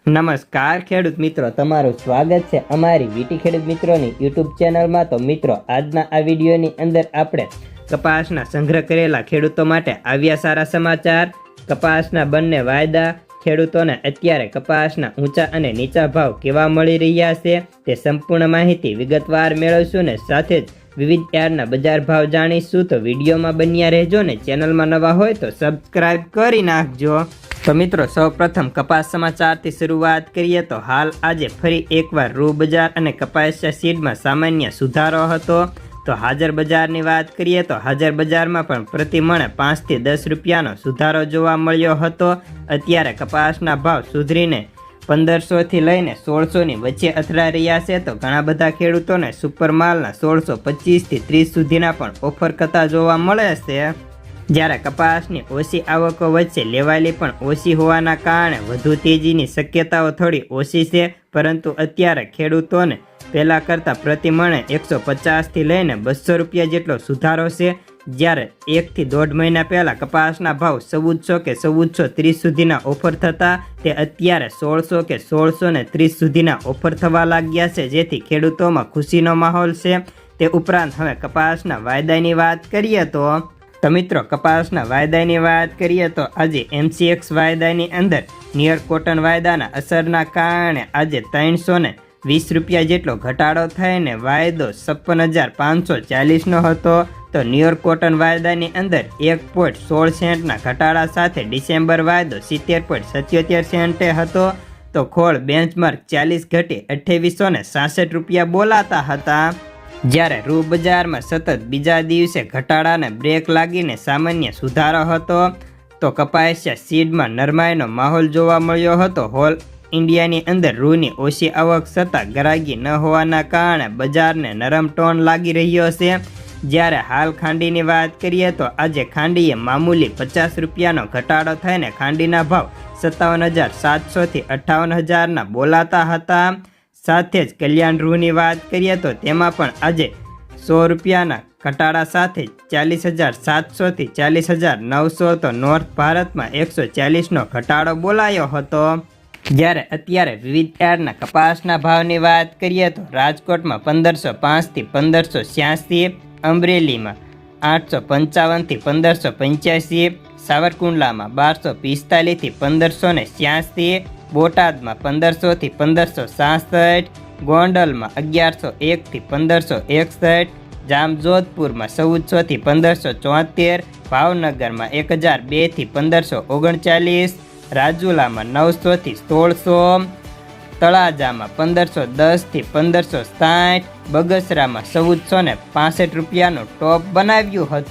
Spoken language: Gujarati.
નમસ્કાર ખેડૂત મિત્રો, તમારું સ્વાગત છે અમારી વીટી ખેડૂત મિત્રોની યુટ્યુબ ચેનલમાં। તો મિત્રો, આજના આ વિડીયોની અંદર આપણે કપાસના સંગ્રહ કરેલા ખેડૂતો માટે આવ્યા સારા સમાચાર। કપાસના બંને વાયદા, ખેડૂતોને અત્યારે કપાસના ઊંચા અને નીચા ભાવ કેવા મળી રહ્યા છે તે સંપૂર્ણ માહિતી વિગતવાર મેળવશું ને સાથે જ વિવિધ યાર્ડના બજાર ભાવ જાણીશું। તો વિડીયોમાં બન્યા રહેજો ને ચેનલમાં નવા હોય તો સબસ્ક્રાઇબ કરી નાખજો। તો મિત્રો, સૌપ્રથમ કપાસ સમાચારથી શરૂઆત કરીએ તો હાલ આજે ફરી એકવાર રૂ બજાર અને કપાસિયા સીડમાં સામાન્ય સુધારો હતો। તો હાજર બજારની વાત કરીએ તો હાજર બજારમાં પણ પ્રતિ મણ 5 થી 10 રૂપિયાનો સુધારો જોવા મળ્યો હતો। અત્યારે કપાસના ભાવ સુધરીને 1500 થી લઈને 1600ની વચ્ચે અથડાઈ રહ્યા છે। તો ઘણા બધા ખેડૂતોને સુપર માલના 1625 થી 30 સુધીના પણ ઓફર કરતા જોવા મળે છે। જ્યારે કપાસની ઓછી આવકો વચ્ચે લેવાયેલી પણ ઓછી હોવાના કારણે વધુ તેજીની શક્યતાઓ થોડી ઓછી છે, પરંતુ અત્યારે ખેડૂતોને પહેલાં કરતાં પ્રતિ મણે 150 થી લઈને 200 રૂપિયા જેટલો સુધારો છે। જ્યારે 1 થી 1.5 મહિના પહેલાં કપાસના ભાવ 1400 કે 1430 સુધીના ઓફર થતા તે અત્યારે 1600 કે 1630 સુધીના ઓફર થવા લાગ્યા છે, જેથી ખેડૂતોમાં ખુશીનો માહોલ છે। તે ઉપરાંત હવે કપાસના વાયદાની વાત કરીએ તો મિત્રો, કપાસના વાયદાની વાત કરીએ તો આજે MCX વાયદાની અંદર નિયર કોટન વાયદાના અસરના કારણે આજે 320 રૂપિયા જેટલો ઘટાડો થઈને વાયદો 56,540નો હતો। તો નિયર કોટન વાયદાની અંદર 1.16 સેન્ટના ઘટાડા સાથે ડિસેમ્બર વાયદો 70.77 સેન્ટે હતો। તો ખોળ બેન્ચમાર્ક 40 ઘટી 2866 રૂપિયા બોલાતા હતા। જ્યારે રૂ બજારમાં સતત બીજા દિવસે ઘટાડાને બ્રેક લાગીને સામાન્ય સુધારો હતો। તો કપાસિયા સીડમાં નરમાઈનો માહોલ જોવા મળ્યો હતો। હોલ ઇન્ડિયાની અંદર રૂની ઓછી આવક છતાં ગરાગી ન હોવાના કારણે બજારને નરમ ટોન લાગી રહ્યો છે। જ્યારે હાલ ખાંડીની વાત કરીએ તો આજે ખાંડીએ મામૂલી 50 રૂપિયાનો ઘટાડો થઈને ખાંડીના ભાવ 57,700 થી 58,000ના બોલાતા હતા। સાથે જ કલ્યાણ રૂની વાત કરીએ તો તેમાં પણ આજે 100 રૂપિયાના ઘટાડા સાથે 40,700 થી 40,900। તો નોર્થ ભારતમાં 140નો ઘટાડો બોલાયો હતો। જ્યારે અત્યારે વિવિધ યાર્ડના કપાસના ભાવની વાત કરીએ તો રાજકોટમાં 1505 થી 1586, અમરેલીમાં 855 થી 1585, સાવરકુંડલામાં 1245 થી 1586, બોટાદમાં 1500 થી 1566, ગોંડલમાં 1101 થી 1561, જામજોધપુરમાં 1400 થી 1574, ભાવનગરમાં 1002 થી 1539, રાજુલામાં 900 થી 1600, તળાજામાં 1510 થી 1560, બગસરામાં 1465 રૂપિયાનું ટોપ બનાવ્યું હતું।